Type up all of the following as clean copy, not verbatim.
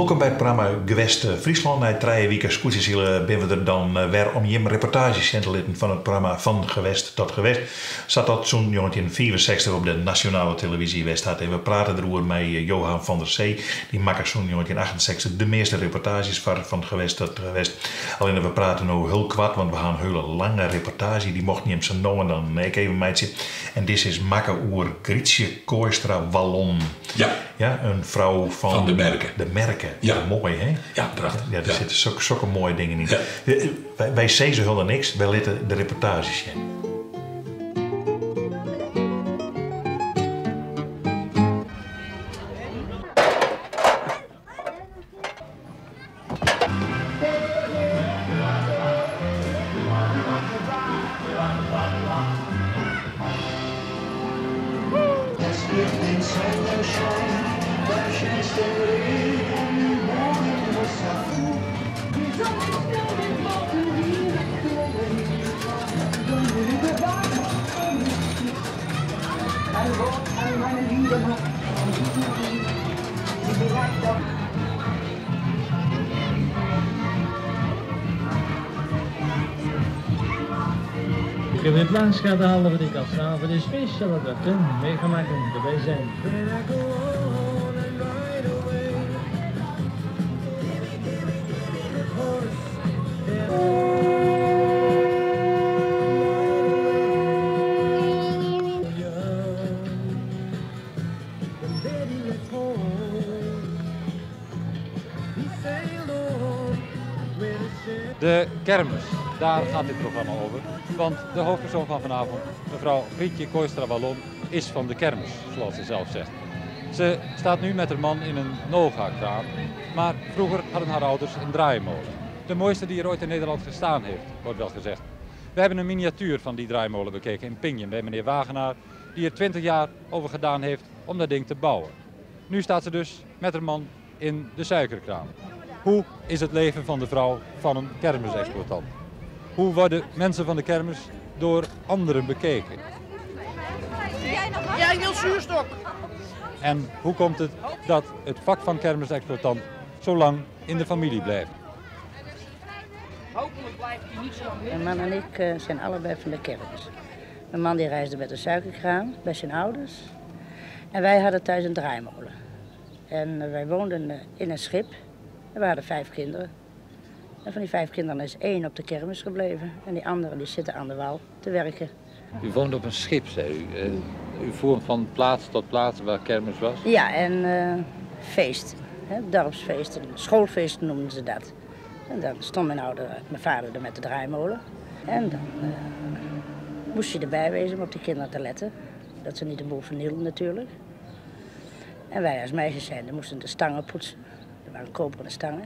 Welkom bij het programma Gewest Friesland. Na 3 weken scootjesielen ben we er dan weer om je reportages in te laten van het programma Van Gewest tot Gewest. Zat dat zo'n 1964 op de nationale televisie West had. En we praten erover met Johan van der Zee. Die maakt zo'n 1968 de meeste reportages van Gewest tot Gewest. Alleen we praten nou heel kwart, want we gaan een hele lange reportage. Die mocht niet op zijn noemen, dan ik even meidje. En dit is makken oer Grietje Kooistra Wallon. Ja, een vrouw van de Merken. De Merken. Ja. Mooi, hè? Ja, prachtig. Ja, er zitten zulke mooie dingen in. Ja. Wij zeggen ze helemaal niks, wij laten de reportages in. Ik heb het langs gaat halen wat ik als voor de speciale datum meegemaakt en wij zijn. De kermis, daar gaat dit programma over. Want de hoofdpersoon van vanavond, mevrouw Grietje Kooistra Wallon, is van de kermis, zoals ze zelf zegt. Ze staat nu met haar man in een Noga-kraam, maar vroeger hadden haar ouders een draaimolen. De mooiste die er ooit in Nederland gestaan heeft, wordt wel gezegd. We hebben een miniatuur van die draaimolen bekeken in Pinjen bij meneer Wagenaar, die er 20 jaar over gedaan heeft om dat ding te bouwen. Nu staat ze dus met haar man in de suikerkraam. Hoe is het leven van de vrouw van een kermisexploitant? Hoe worden mensen van de kermis door anderen bekeken? Ja, ik wil zuurstok. En hoe komt het dat het vak van kermisexploitant zo lang in de familie blijft? Hopelijk blijft hij niet zo lang. Mijn man en ik zijn allebei van de kermis. Mijn man die reisde met een suikerkraam bij zijn ouders. En wij hadden thuis een draaimolen. En wij woonden in een schip. En we hadden 5 kinderen. En van die 5 kinderen is 1 op de kermis gebleven. En die anderen die zitten aan de wal te werken. U woonde op een schip, zei u. U voer van plaats tot plaats waar kermis was? Ja, en feesten. Dorpsfeesten, schoolfeesten noemden ze dat. En dan stond mijn vader er met de draaimolen. En dan moest je erbij wezen om op die kinderen te letten. Dat ze niet de boel vernielden natuurlijk. En wij als meisjes zijn, moesten de stangen poetsen. Er waren koperen stangen.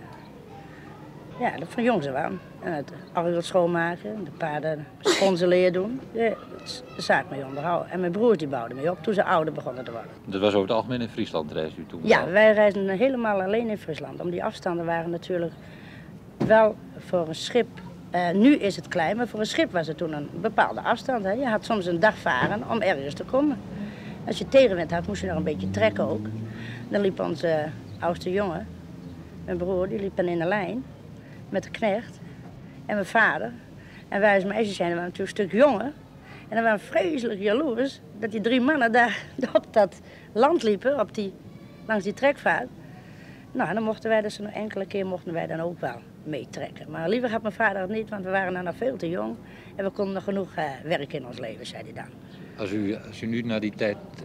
Ja, dat van jongs af aan. En het orgel schoonmaken, de paarden sponsoleer doen. Ja, de zaak mee onderhouden. En mijn broers die bouwden mee op toen ze ouder begonnen te worden. Dat was over het algemeen in Friesland reisde u toen? Ja, wij reisden helemaal alleen in Friesland. Om die afstanden waren natuurlijk wel voor een schip. Nu is het klein, maar voor een schip was het toen een bepaalde afstand. Hè. Je had soms een dag varen om ergens te komen. Als je tegenwind had, moest je nog een beetje trekken ook. Dan liep onze oudste jongen, mijn broer, die liep dan in de lijn met de knecht en mijn vader. En wij als meisjes zijn, waren natuurlijk een stuk jonger. En dan waren we vreselijk jaloers dat die 3 mannen daar op dat land liepen, langs die trekvaart. Nou, dan mochten wij dus nog enkele keer mochten wij dan ook wel meetrekken. Maar liever had mijn vader het niet, want we waren dan nog veel te jong. En we konden nog genoeg werken in ons leven, zei hij dan. Als u nu naar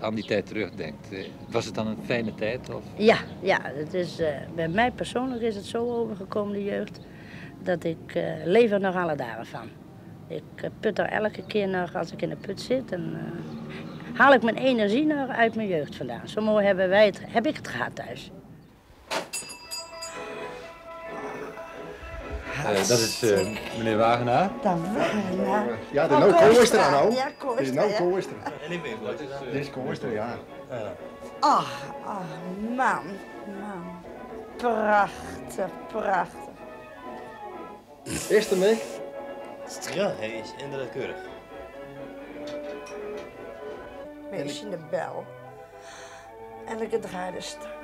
aan die tijd terugdenkt, was het dan een fijne tijd? Of? Ja, het is, bij mij persoonlijk is het zo overgekomen, de jeugd, dat ik leef er nog alle dagen van. Ik put er elke keer nog, als ik in de put zit, en haal ik mijn energie nog uit mijn jeugd vandaan. Zo mooi heb ik het gehad thuis. Dat is meneer Wagenaar. Dan Wagenaar. Ja, de nou Kooistra nou. Ja, Dit is nou Kooistra. En ik weet wat Dit is Kooistra, ja. Ach, man. Prachtig. Eerst ermee. Ja, hij is inderdaad keurig. Meisje in de bel. En ik draai de stang.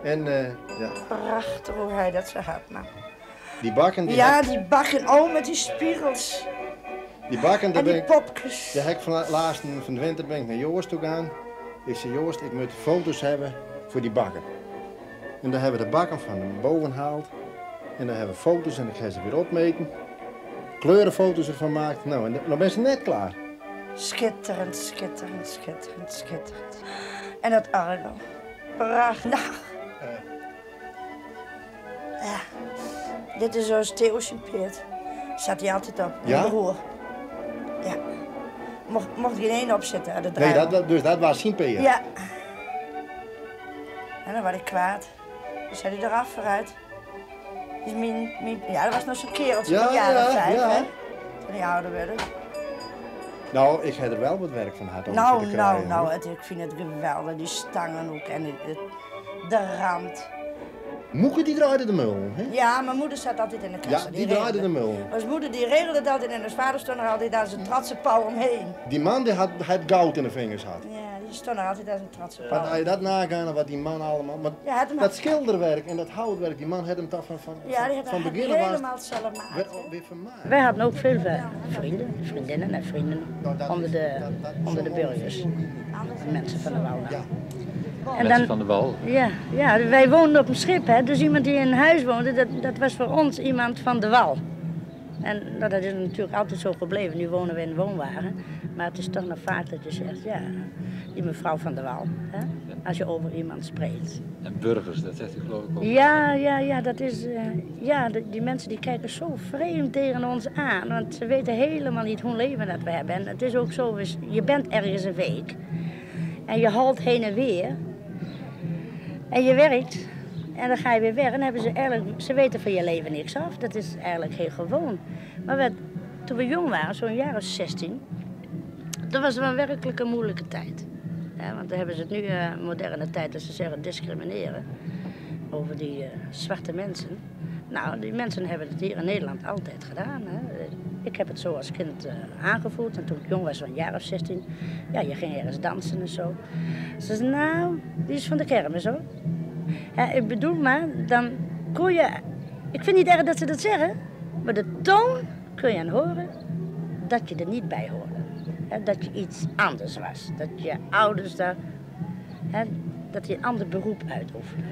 En ja, Prachtig hoe hij dat zo had, man. die bakken, Ja, die bakken, oh, met die spiegels. die bakken, daar En ben die ik, popjes. de hek van de laatste van de winter ben ik naar Joost toe gegaan. Ik zei, Joost, ik moet foto's hebben voor die bakken. En dan hebben we de bakken van de boven gehaald. En dan hebben we foto's en ik ga ze weer opmeten. Kleurenfoto's ervan gemaakt. Nou, en dan ben ze net klaar. Schitterend, schitterend, schitterend, schitterend. En dat orgel. Prachtig. Ja. Dit is zoals Theo Sint-Peert. Zat hij altijd op. Ja? De broer. Ja. Mocht geen één opzetten uit de Nee, draai. dus dat was Sint-Peer. Ja. En dan was ik kwaad. Dus zei hij eraf vooruit. Dus ja, dat was nog zo'n kereltje Ja, van jaren ja, 5, ja. hè. Toen hij ouder werd. Nou, ik heb er wel wat werk van gehad om te krijgen. hoor. Ik vind het geweldig. Die stangen ook en de rand. Moeke die draaide de mul, hè? Ja, mijn moeder zat altijd in de kast. Ja, die draaide de mul. Mijn moeder die regelde dat altijd en mijn vader stond er altijd aan zijn trotse pauw omheen. Die man die had goud in de vingers had. Ja, die stond er altijd aan zijn trotse Want pauw. als je dat nagaan, wat die man allemaal... Maar Ja, had hem dat schilderwerk en dat houtwerk, die man had hem toch Ja, die had van hij begin af aan helemaal zelf gemaakt. weer vermaakt. Wij hadden ook veel vrienden, vriendinnen en vrienden onder de burgers. De mensen van de Wal. En Mensen van de Wal. Ja, wij woonden op een schip, hè, dus iemand die in een huis woonde, dat was voor ons iemand van de Wal. En dat is natuurlijk altijd zo gebleven. Nu wonen we in een woonwagen, maar het is toch nog vaak dat je zegt, ja, die mevrouw van de Wal, hè, als je over iemand spreekt. En burgers, dat zegt u geloof ik ook. Ja, dat is, die mensen die kijken zo vreemd tegen ons aan, want ze weten helemaal niet hoe leven dat we hebben. En het is ook zo, je bent ergens een week en je haalt heen en weer. En je werkt en dan ga je weer weg en dan hebben ze weten van je leven niks af. Dat is eigenlijk heel gewoon. Maar toen we jong waren, zo'n jaar of 16, dat was wel werkelijk een moeilijke tijd. Ja, want dan hebben ze het nu moderne tijd, dat ze zeggen discrimineren over die zwarte mensen. Nou, die mensen hebben het hier in Nederland altijd gedaan. Hè. Ik heb het zo als kind aangevoeld en toen ik jong was, zo'n jaar of 16, ja, je ging ergens dansen en zo. Ze zei, nou, die is van de kermis hoor. Ik bedoel maar, dan kon je, ik vind niet erg dat ze dat zeggen, maar de toon kun je aan horen dat je er niet bij hoorde. Dat je iets anders was, dat je ouders daar, dat je een ander beroep uitoefende.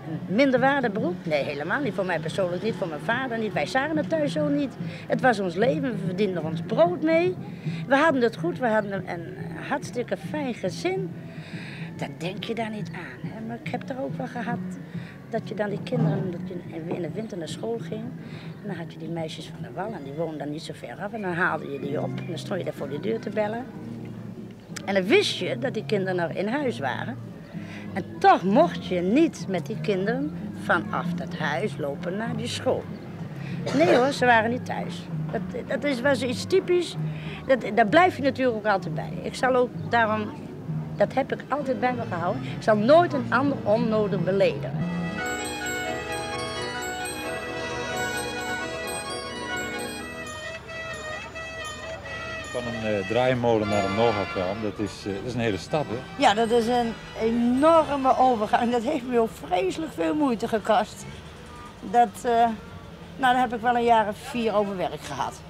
Een minderwaardig beroep? Nee, helemaal niet. Voor mij persoonlijk niet, voor mijn vader niet. Wij zagen het thuis zo niet. Het was ons leven, we verdienden er ons brood mee. We hadden het goed, we hadden een hartstikke fijn gezin. Dat denk je daar niet aan. Hè? Maar ik heb er ook wel gehad dat je dan die kinderen, dat je in de winter naar school ging. En dan had je die meisjes van de Wal en die woonden dan niet zo ver af. En dan haalde je die op en dan stond je daar voor de deur te bellen. En dan wist je dat die kinderen nog in huis waren. En toch mocht je niet met die kinderen vanaf dat huis lopen naar die school. Nee hoor, ze waren niet thuis. Dat was iets typisch. Daar blijf je natuurlijk ook altijd bij. Ik zal ook daarom, dat heb ik altijd bij me gehouden. Ik zal nooit een ander onnodig beledigen. Van een draaimolen naar een Nogakraam, dat is een hele stap, hè? Ja, dat is een enorme overgang. Dat heeft me ook vreselijk veel moeite gekost. Daar heb ik wel een jaar of 4 over werk gehad.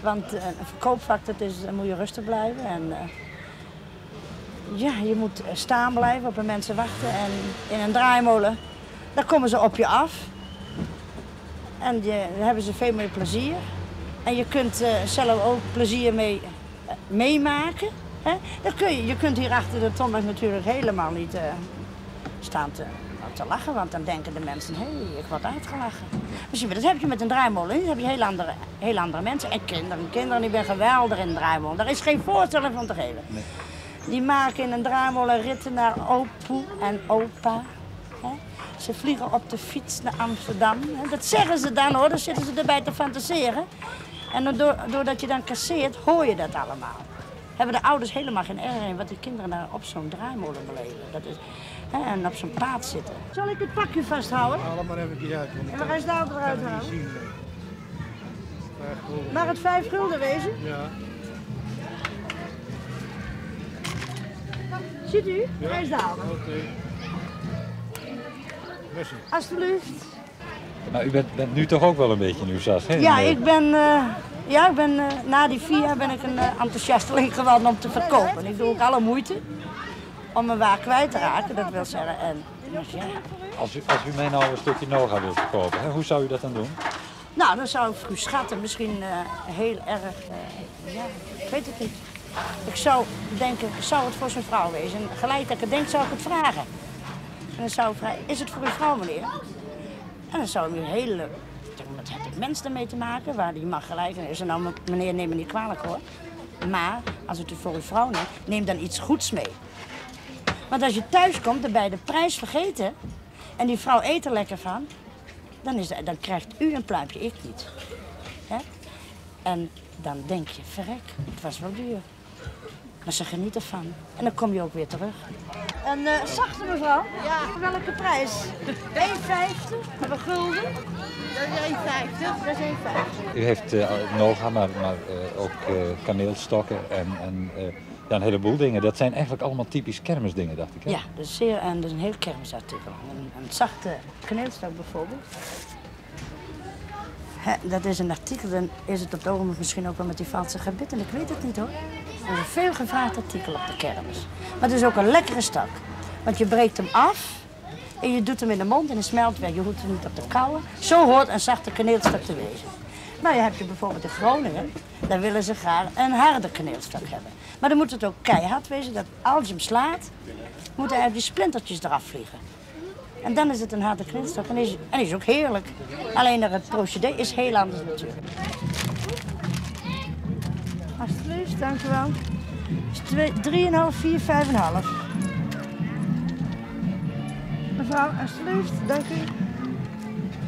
Want een verkoopvak, dan moet je rustig blijven. En je moet staan blijven, op de mensen wachten. En in een draaimolen, daar komen ze op je af. En daar hebben ze veel meer plezier. En je kunt zelf ook plezier meemaken. Je kunt hier achter de toonbank natuurlijk helemaal niet staan te lachen, want dan denken de mensen, hé, ik word uitgelachen. Maar dat heb je met een draaimolen, dan heb je heel andere mensen. En kinderen die ben geweldig in een draaimolen. Daar is geen voorstelling van te geven. Nee. Die maken in een draaimolen ritten naar opoe en opa. Ze vliegen op de fiets naar Amsterdam. Dat zeggen ze dan hoor, dan zitten ze erbij te fantaseren. En doordat je dan kasseert, hoor je dat allemaal. Hebben de ouders helemaal geen erg in wat die kinderen daar op zo'n draaimolen beleven. Dat is, en op zo'n paard zitten. Zal ik het pakje vasthouden? Haal maar even uit. En we gaan ze daar eruit halen. Mag het 5 gulden wezen? Ja. Ziet u? Rijsdaalder. Oké. Alsjeblieft. Maar u bent nu toch ook wel een beetje nieuwsgierig, hè? Ja, ik ben na die 4 jaar ben ik een enthousiasteling geworden om te verkopen. Ik doe ook alle moeite om mijn waar kwijt te raken, dat wil zeggen. En, dus ja. Als u mij nou een stukje Noga wilt verkopen, hè, hoe zou u dat dan doen? Nou, dan zou ik voor u schatten misschien heel erg, ja, ik weet het niet. Ik zou denken, zou het voor zijn vrouw wezen? En gelijk dat ik het denk, zou ik het vragen. En dan zou ik vragen, is het voor uw vrouw, meneer? En dan zou ik hele, met het mens ermee te maken, waar die mag gelijk is. En nou, meneer, neem me niet kwalijk hoor. Maar als het voor uw vrouw neemt, neem dan iets goeds mee. Want als je thuis komt en bij de prijs vergeten en die vrouw eet er lekker van, dan krijgt u een pluimpje, ik niet. Hè? En dan denk je, verrek, het was wel duur. Maar ze genieten ervan. En dan kom je ook weer terug. Een zachte mevrouw? Ja. Welke prijs? 1,50? Een gulden? Dat is 1,50. Dat is 1,50. U heeft Noga, maar ook kaneelstokken en ja, een heleboel dingen. Dat zijn eigenlijk allemaal typisch kermisdingen, dacht ik. Hè? Ja, dat is een heel kermisartikel. Een zachte kaneelstok bijvoorbeeld. Dat is een artikel, dan is het op het ogenblik misschien ook wel met die valse gebitten. Ik weet het niet hoor. Dat is een veel gevraagd artikel op de kermis. Maar het is ook een lekkere stok. Want je breekt hem af en je doet hem in de mond en hij smelt weg. Je hoeft hem niet op te kauwen. Zo hoort een zachte kaneelstok te wezen. Nou, je hebt je bijvoorbeeld in Groningen, daar willen ze graag een harde kaneelstok hebben. Maar dan moet het ook keihard wezen, dat als je hem slaat, moeten eigenlijk die splintertjes eraf vliegen. En dan is het een harde kaneelstok en die is ook heerlijk. Alleen het procedé is heel anders natuurlijk. Alsjeblieft, dank u wel. 3,5, 4, 5,5. Mevrouw, alsjeblieft, dank u.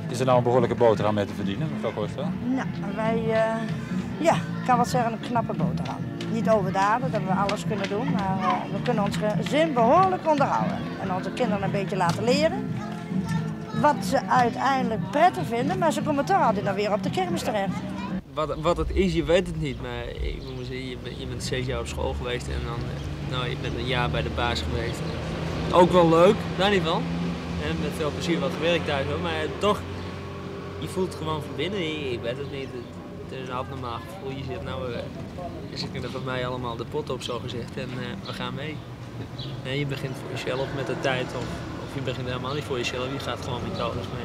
Is er nou een behoorlijke boterham mee te verdienen, mevrouw Kooistra? Nou, ja, ik kan wel zeggen een knappe boterham. Niet overdadig dat we alles kunnen doen, maar we kunnen ons gezin behoorlijk onderhouden. En onze kinderen een beetje laten leren wat ze uiteindelijk prettig vinden, maar ze komen toch altijd dan weer op de kermis terecht. Wat het is, je weet het niet, maar ik moet zeggen, je bent 6 jaar op school geweest en dan, je bent een jaar bij de baas geweest. Ook wel leuk, daar niet van. En met veel plezier wat gewerkt thuis hoor, maar toch, je voelt het gewoon van binnen, ik weet het niet. Het is een abnormaal gevoel, je zit nou, ze kunnen van mij allemaal de pot op zo gezegd en we gaan mee. En je begint voor jezelf met de tijd of je begint helemaal niet voor jezelf, je gaat gewoon methodes mee.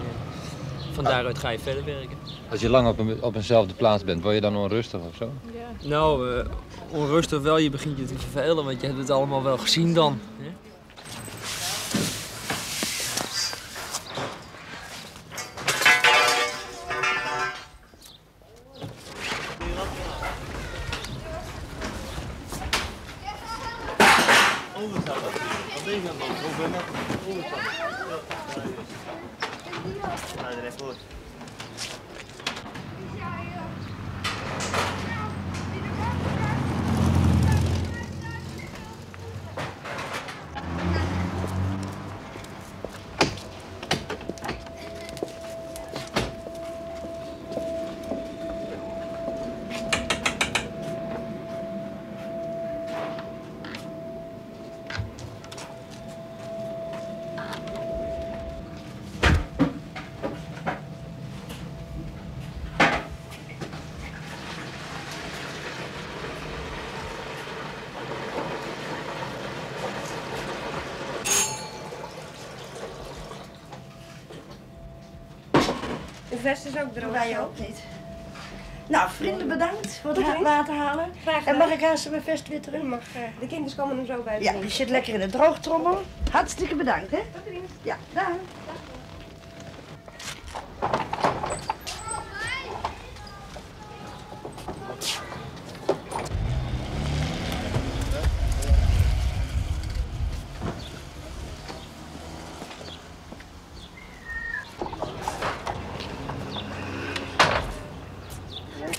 Van daaruit ga je verder werken. Als je lang op eenzelfde plaats bent, word je dan onrustig of zo? Ja. Nou, onrustig wel, je begint je te vervelen, want je hebt het allemaal wel gezien dan. Hè? De vest is ook droog. Wij ook niet. Nou, vrienden bedankt voor het water halen. En mag ik haast mijn vest weer terug? De kinderen komen er zo bij. Ja, die zit lekker in de droogtrommel. Hartstikke bedankt, hè? Ja, daar.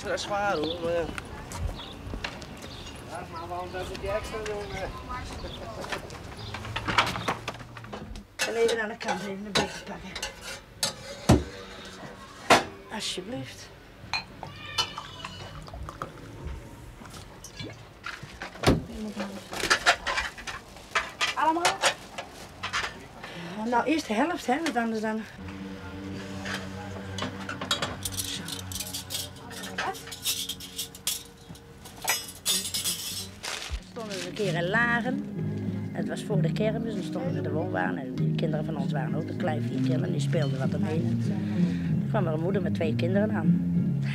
Dat is zwaar hoor. Maar waarom dat je extra doen? En even aan de kant, even een beetje pakken. Alsjeblieft. Allemaal? Nou, eerst de helft, hè, want anders dan... Zo. We stonden een keer in Laren. Het was voor de kermis, dan stonden we in de woonwagen. En de kinderen van ons waren ook de klein 4 kinderen, die speelden wat ermee. Toen kwam er een moeder met 2 kinderen aan.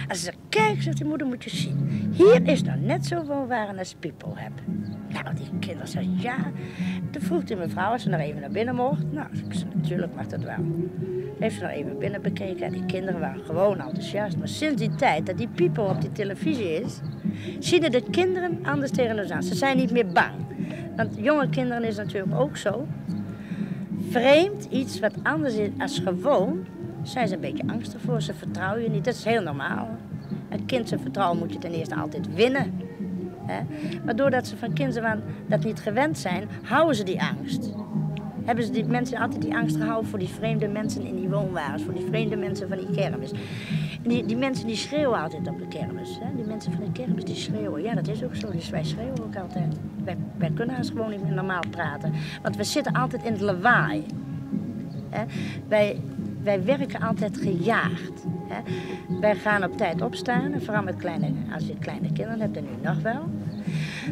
En ze zei, kijk, zegt die moeder, moet je zien. Hier is nou net zo'n woonwagen als People hebben. Nou, die kinderen zeiden ja. Toen vroeg die mevrouw of ze nog even naar binnen mocht. Nou, ik zei, natuurlijk mag dat wel. Heeft ze nog even binnen bekeken en die kinderen waren gewoon enthousiast. Maar sinds die tijd dat die People op die televisie is, zien de kinderen anders tegen ons aan. Ze zijn niet meer bang. Want jonge kinderen is natuurlijk ook zo. Vreemd, iets wat anders is als gewoon, zijn ze een beetje angstig voor. Ze vertrouwen je niet. Dat is heel normaal. Een kind zijn vertrouwen moet je ten eerste altijd winnen. Hè? Maar doordat ze van kinds af aan dat niet gewend zijn, houden ze die angst. Hebben ze die mensen altijd die angst gehouden voor die vreemde mensen in die woonwagens, voor die vreemde mensen van die kermis. En die mensen die schreeuwen altijd op de kermis. Hè? Die mensen van de kermis die schreeuwen. Ja, dat is ook zo. Dus wij schreeuwen ook altijd. Wij kunnen haast gewoon niet meer normaal praten. Want we zitten altijd in het lawaai. Hè? Wij werken altijd gejaagd. Hè? Wij gaan op tijd opstaan. En vooral met als je kleine kinderen hebt, en nu nog wel.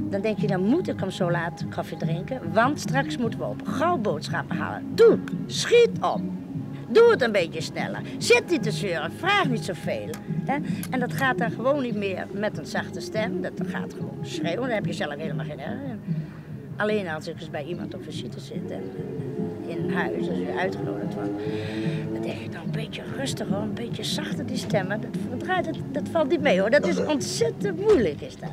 Dan denk je, dan moet ik om zo laat koffie drinken. Want straks moeten we op gauw boodschappen halen. Doe, schiet op. Doe het een beetje sneller. Zit niet te zeuren, vraag niet zoveel. Hè? En dat gaat dan gewoon niet meer met een zachte stem. Dat gaat gewoon schreeuwen, daar heb je zelf helemaal geen erg in. Alleen als ik eens bij iemand op visite zit en in een huis, als u uitgenodigd wordt, dan denk ik dan een beetje rustiger, een beetje zachter die stemmen. Dat valt niet mee hoor, dat is ontzettend moeilijk is dat.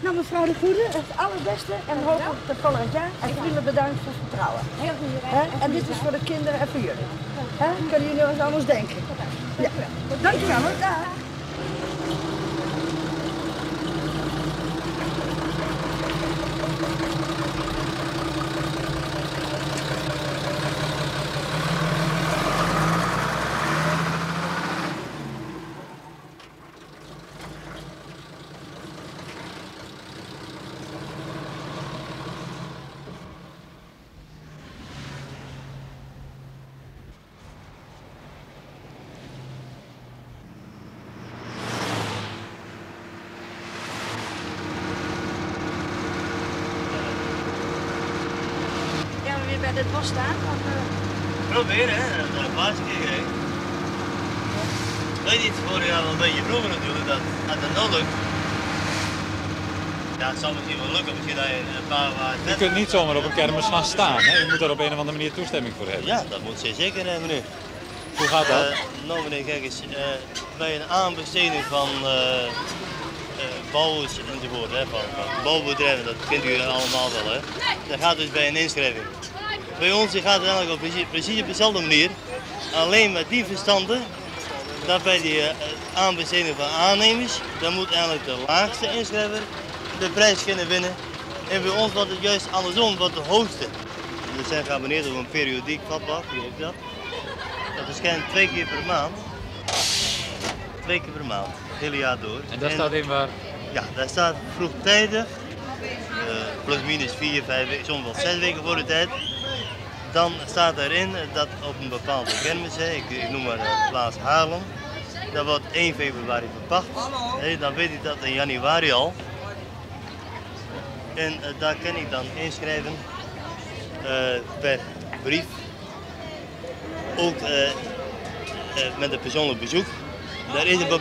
Nou mevrouw de Goede, het allerbeste en hopelijk tot volgend jaar. En vriendelijk bedankt voor het vertrouwen. Heel goed. En dit is voor de kinderen en voor jullie. Kunnen jullie nog eens anders denken? Ja. Dankjewel. Dag. Bij dit bos staan? Probeer hè, dat is laatste keer gereden. Weet je, het vorig jaar wel een beetje vroeger natuurlijk, dat het nog lukt. Ja, het zal misschien wel lukken, misschien dat je een paar waar... Je kunt niet zomaar op een kermis gaan staan, hè? Je moet er op een of andere manier toestemming voor hebben. Ja, dat moet ze zeker hebben meneer. Hoe gaat dat? Nou meneer, kijk eens, bij een aanbesteding van bouwers enzovoort, hè, van bouwbedrijven, dat kent u allemaal wel hè. Dat gaat dus bij een inschrijving. Bij ons gaat het eigenlijk op precies op dezelfde manier, alleen met die verstanden dat bij die aanbesteding van aannemers, dan moet eigenlijk de laagste inschrijver de prijs kunnen winnen. En bij ons wordt het juist andersom, wat de hoogste. Dat zijn geabonneerd op een periodiek vatblad, wie ook dat. Dat verschijnt 2 keer per maand. 2 keer per maand, het hele jaar door. En daar staat in waar? Ja, daar staat vroegtijdig, plus minus 4, 5 weken, soms wel 6 weken voor de tijd. Dan staat erin dat op een bepaalde kermis, ik noem maar de plaats Haarlem, dat wordt 1 februari verpacht. Dan weet ik dat in januari al. En daar kan ik dan inschrijven per brief. Ook met een persoonlijk bezoek. Er is een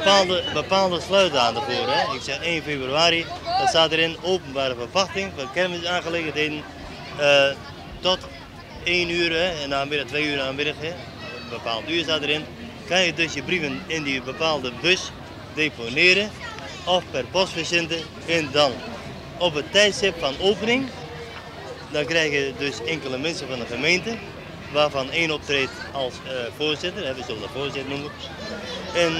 bepaalde sluitdatum voor. Hè. Ik zeg 1 februari, dat staat erin openbare verpachting van kermisaangelegenheden tot 1 uur hè, en namiddag 2 uur namiddag. Hè. Een bepaald uur staat erin. Kan je dus je brieven in die bepaalde bus deponeren of per post verzenden en dan op het tijdstip van opening. Dan krijg je dus enkele mensen van de gemeente, waarvan 1 optreedt als voorzitter, we zullen dat voorzitter noemen. En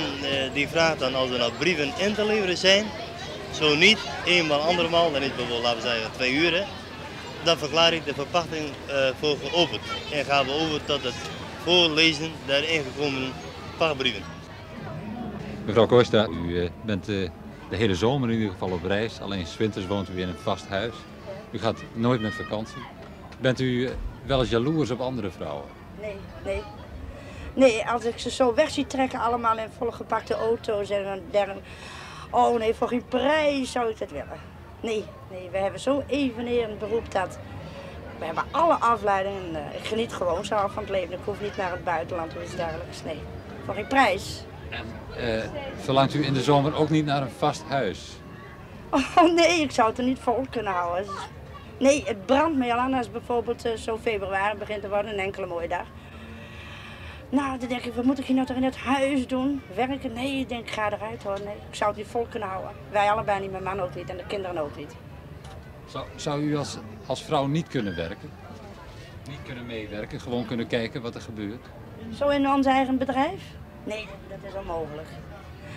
die vraagt dan als er nou brieven in te leveren zijn, zo niet, eenmaal, andermaal, dan is het bijvoorbeeld, laten we zeggen 2 uur, hè, dan verklaar ik de verpachting voor geopend. En gaan we over tot het voorlezen der ingekomen pachtbrieven. Mevrouw Kooistra, u bent de hele zomer in ieder geval op reis. Alleen 's winters woont u in een vast huis. U gaat nooit met vakantie. Bent u wel eens jaloers op andere vrouwen? Nee. Nee, als ik ze zo weg zie trekken, allemaal in volgepakte auto's en dergelijke. Oh nee, voor geen prijs zou ik dat willen. Nee, we hebben zo evenerend beroep dat... We hebben alle afleidingen. Ik geniet gewoon zelf van het leven. Ik hoef niet naar het buitenland of iets dergelijks. Nee, voor geen prijs. Verlangt u in de zomer ook niet naar een vast huis? Oh nee, ik zou het er niet vol kunnen houden. Nee, het brandt me al aan als bijvoorbeeld zo februari begint te worden, een enkele mooie dag. Nou, dan denk ik, wat moet ik hier nou toch in het huis doen? Werken? Nee, ik denk, ik ga eruit hoor. Nee, ik zou het niet vol kunnen houden. Wij allebei niet, mijn man ook niet en de kinderen ook niet. Zou u als vrouw niet kunnen werken? Niet kunnen meewerken, gewoon kunnen kijken wat er gebeurt? Zo in ons eigen bedrijf? Nee, dat is onmogelijk.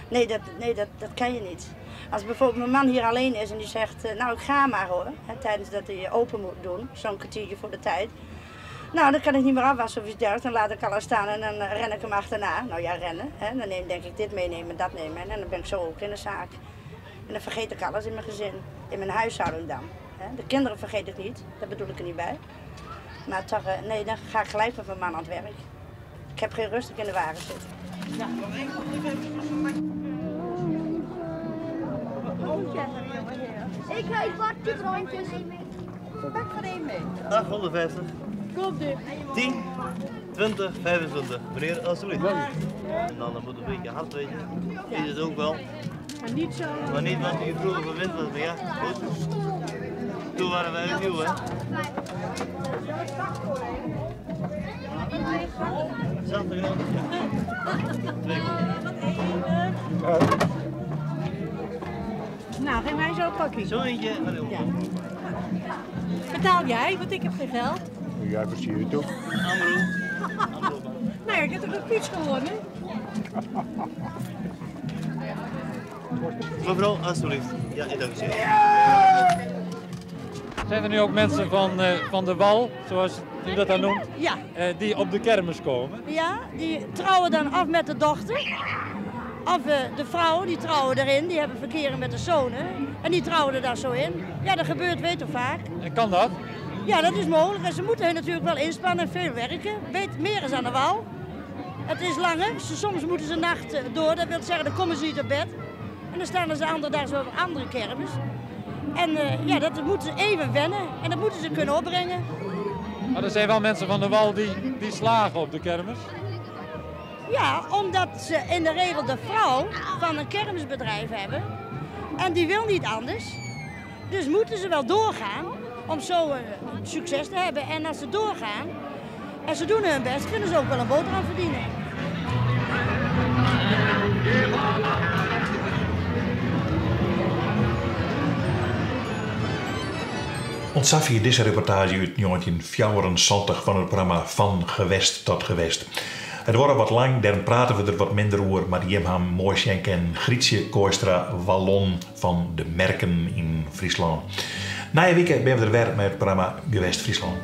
Nee, dat kan je niet. Als bijvoorbeeld mijn man hier alleen is en die zegt, nou ik ga maar hoor, tijdens dat hij open moet doen, zo'n kwartiertje voor de tijd. Nou, dan kan ik niet meer afwassen of iets dergelijks, dan laat ik alles staan en dan ren ik hem achterna. Nou ja, rennen. Dan denk ik dit meenemen, dat nemen en dan ben ik zo ook in de zaak. En dan vergeet ik alles in mijn gezin, in mijn huishouding dan. De kinderen vergeet ik niet, dat bedoel ik er niet bij. Maar toch, nee, dan ga ik gelijk met mijn man aan het werk. Ik heb geen rust, ik in de wagen zitten. Ja. Ik ga het bakje rondjes. Pak voor één mee. 850. Kom nu. 10, 20, 25. Meneer, alsjeblieft. En dan moet het een beetje hard wezen. Is het ook wel. Maar niet zo. Maar niet wat je vroeger gewend was. Maar ja, goed. Toen waren wij ook nieuw, hè. Zacht er genoeg. Nou, geef mij zo'n pakje. Zo eentje. Ja. Betaal jij, want ik heb geen geld. Jij versiert het toch? Amro. Nee, ik heb toch een fiets gewonnen? Mevrouw, alsjeblieft. Ja, ik dank u zeer. Zijn er nu ook mensen van de wal, zoals u dat dan noemt, Ja. Die op de kermis komen? Ja, die trouwen dan af met de dochter. Of de vrouwen, die trouwen erin, die hebben verkeren met de zonen. En die trouwen er daar zo in. Ja, dat gebeurt weet je vaak. En kan dat? Ja, dat is mogelijk. En ze moeten natuurlijk wel inspannen en veel werken. Weet, meer is aan de wal. Het is langer. Soms moeten ze nacht door. Dat wil zeggen, dan komen ze niet op bed. En dan staan ze andere dagen op andere kermis. En ja, dat moeten ze even wennen. En dat moeten ze kunnen opbrengen. Maar er zijn wel mensen van de wal die slagen op de kermis. Ja, omdat ze in de regel de vrouw van een kermisbedrijf hebben. En die wil niet anders. Dus moeten ze wel doorgaan om zo succes te hebben. En als ze doorgaan en ze doen hun best, kunnen ze ook wel een boterham verdienen. Ontzag je deze reportage uit 1974 van het programma Van Gewest tot Gewest. Het wordt wat lang, daarom praten we er wat minder over, maar die hebben mooi schenken en Grietje Kooistra Wallon van de Merken in Friesland. Na je weekend ben we er weer met het programma Gewest Friesland.